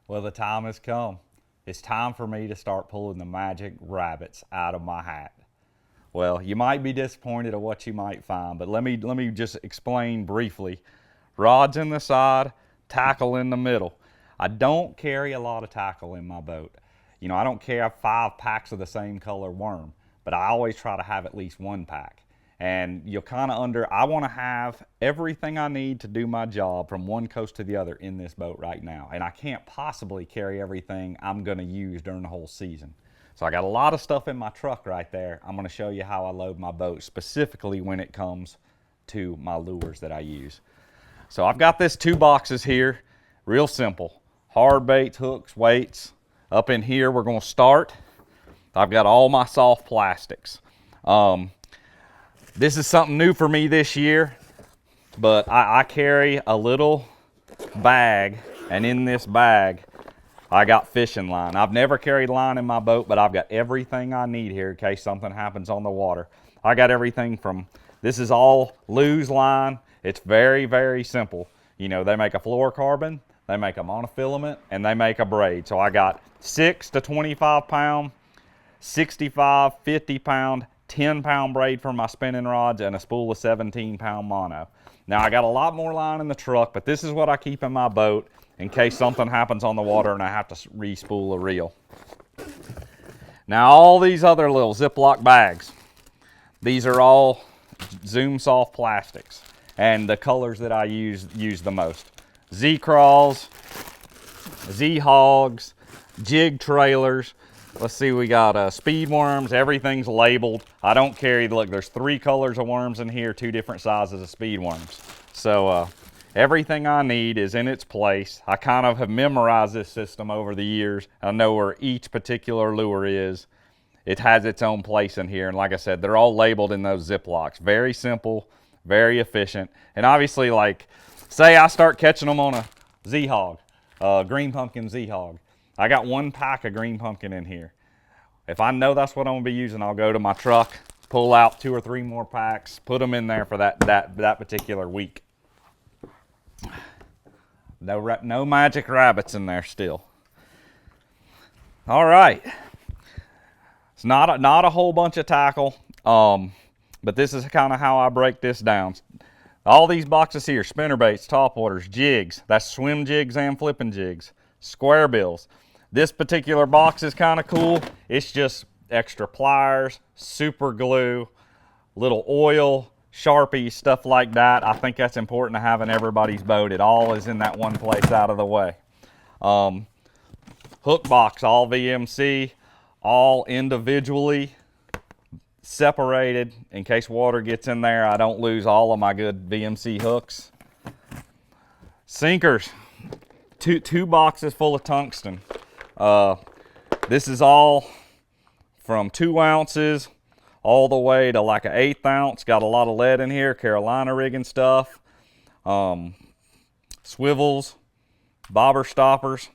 Well, the time has come. It's time for me to start pulling the magic rabbits out of my hat. Well, you might be disappointed at what you might find, but let me just explain briefly. Rods in the side, tackle in the middle. I don't carry a lot of tackle in my boat. I don't carry 5 packs of the same color worm, but I always try to have at least 1 pack. And you'll kind of I want to have everything I need to do my job from one coast to the other in this boat right now. And I can't possibly carry everything I'm going to use during the whole season. So I got a lot of stuff in my truck right there. I'm going to show you how I load my boat, specifically when it comes to my lures that I use. So I've got this 2 boxes here, real simple. Hard baits, hooks, weights. Up in here we're going to start. I've got all my soft plastics. This is something new for me this year, but I carry a little bag, and in this bag I got fishing line. I've never carried line in my boat, but I've got everything I need here in case something happens on the water. I got everything from, this is all Lew's line. It's very, very simple. They make a fluorocarbon, they make a monofilament, and they make a braid. So I got 6 to 25 pound, 65, 50 pound, 10-pound braid for my spinning rods, and a spool of 17-pound mono. Now I got a lot more line in the truck, but this is what I keep in my boat in case something happens on the water and I have to re-spool a reel. Now all these other little Ziploc bags, these are all Zoom Soft plastics, and the colors that I use the most. Z-Craws, Z-Hogs, jig trailers. Let's see, we got speed worms. Everything's labeled. I don't carry, look, there's 3 colors of worms in here, 2 different sizes of speed worms. So everything I need is in its place. I kind of have memorized this system over the years. I know where each particular lure is. It has its own place in here. And like I said, they're all labeled in those Ziplocs. Very simple, very efficient. And obviously, like, say I start catching them on a Z-Hog, green pumpkin Z-Hog. I got 1 pack of green pumpkin in here. If I know that's what I'm gonna be using, I'll go to my truck, pull out 2 or 3 more packs, put them in there for that particular week. No magic rabbits in there still. All right. It's not a whole bunch of tackle, but this is kind of how I break this down. All these boxes here, spinner baits, topwaters, jigs. That's swim jigs and flipping jigs. Square bills. This particular box is kind of cool. It's just extra pliers, super glue, little oil, Sharpies, stuff like that. I think that's important to have in everybody's boat. It all is in that one place out of the way. Hook box, all VMC, all individually separated in case water gets in there. I don't lose all of my good VMC hooks. Sinkers, two boxes full of tungsten. This is all from 2 ounces all the way to like an 1/8 ounce. Got a lot of lead in here, Carolina rigging stuff, swivels, bobber stoppers,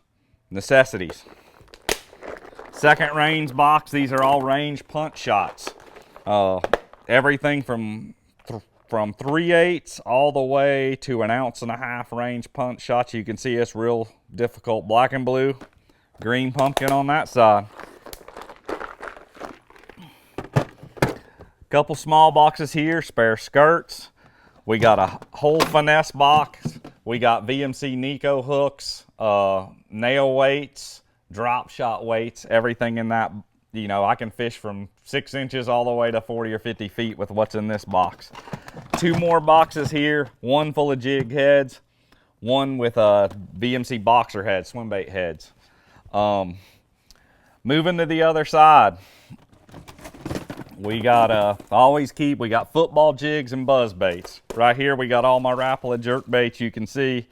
necessities. Second range box, these are all range punch shots. Everything from 3/8 all the way to 1.5 ounce range punch shots. You can see it's real difficult. Black and blue, green pumpkin on that side. Couple small boxes here, spare skirts. We got a whole finesse box. We got VMC Nico hooks, nail weights, drop shot weights, everything in that. I can fish from 6 inches all the way to 40 or 50 feet with what's in this box. 2 more boxes here, one full of jig heads, one with VMC boxer heads, swim bait heads. Moving to the other side, we got we got football jigs and buzz baits. Right here we got all my Rapala jerk baits. You can see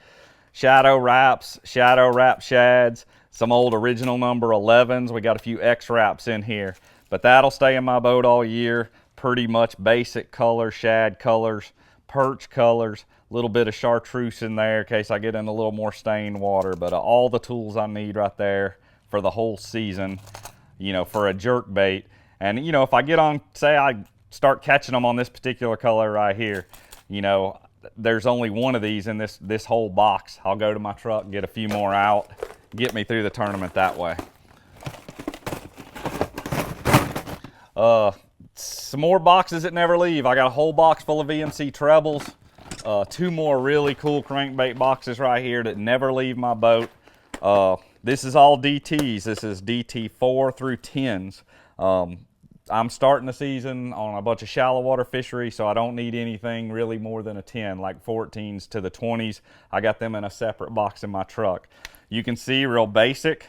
shadow wraps, shadow wrap shads, some old original number 11s. We got a few X wraps in here, but that'll stay in my boat all year. Pretty much basic colors, shad colors, perch colors, a little bit of chartreuse in there in case I get in a little more stained water, but all the tools I need right there for the whole season, for a jerk bait. And if I get on, say I start catching them on this particular color right here, there's only one of these in this whole box. I'll go to my truck, get a few more out, get me through the tournament that way. Some more boxes that never leave. I got a whole box full of VMC trebles. 2 more really cool crankbait boxes right here that never leave my boat. This is all DTs. This is DT 4 through 10s. I'm starting the season on a bunch of shallow water fishery, so I don't need anything really more than a 10, like 14s to the 20s. I got them in a separate box in my truck. You can see real basic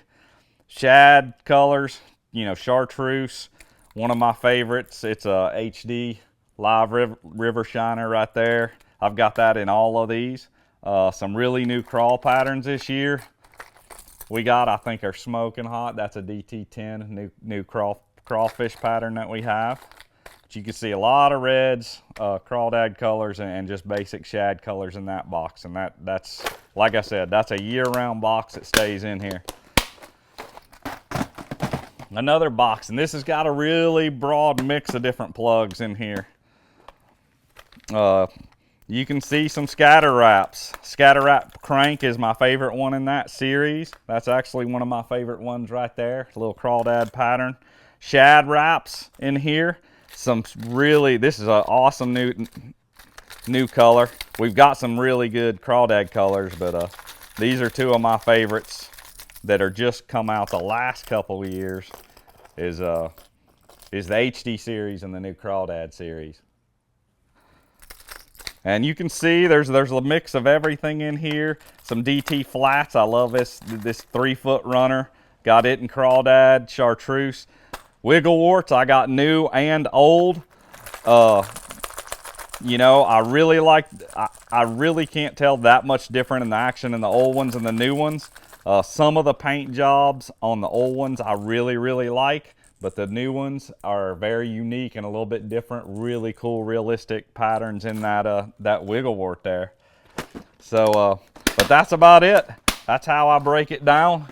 shad colors, you know, chartreuse. One of my favorites, it's a HD live river shiner right there. I've got that in all of these. Some really new crawl patterns this year. We got, I think, are smoking hot. That's a DT10, new crawfish pattern that we have. But you can see a lot of reds, crawdad colors, and just basic shad colors in that box. And that's, like I said, that's a year-round box that stays in here. Another box, and this has got a really broad mix of different plugs in here. You can see some scatter wraps. Scatter wrap crank is my favorite one in that series. That's actually one of my favorite ones right there. A little crawdad pattern. Shad wraps in here. Some really, this is an awesome new color. We've got some really good crawdad colors, but these are 2 of my favorites that are just come out the last couple of years. Is the HD series and the new crawdad series. And you can see there's a mix of everything in here. Some DT flats. I love this 3-foot runner. Got it in crawdad, chartreuse. Wiggle warts, I got new and old. You know, I really can't tell that much different in the action in the old ones and the new ones. Some of the paint jobs on the old ones I really like, but the new ones are very unique and a little bit different. Really cool, realistic patterns in that wiggle wart there. So, but that's about it. That's how I break it down.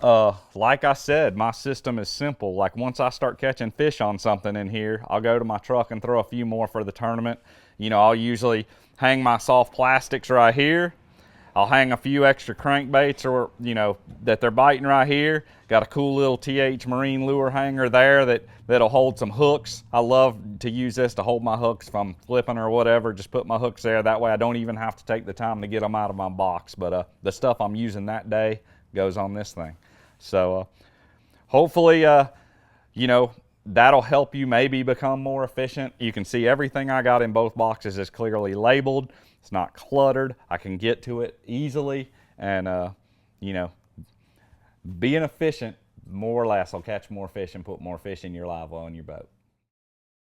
Like I said, my system is simple. Like once I start catching fish on something in here, I'll go to my truck and throw a few more for the tournament. You know, I'll usually hang my soft plastics right here. I'll hang a few extra crankbaits, or you know, that they're biting right here. Got a cool little TH Marine lure hanger there that'll hold some hooks. I love to use this to hold my hooks if I'm flipping or whatever. Just put my hooks there. That way I don't even have to take the time to get them out of my box. But the stuff I'm using that day goes on this thing. So hopefully, you know, that'll help you maybe become more efficient. You can see everything I got in both boxes is clearly labeled. It's not cluttered. I can get to it easily, and you know, being efficient more or less will catch more fish and put more fish in your live well in your boat.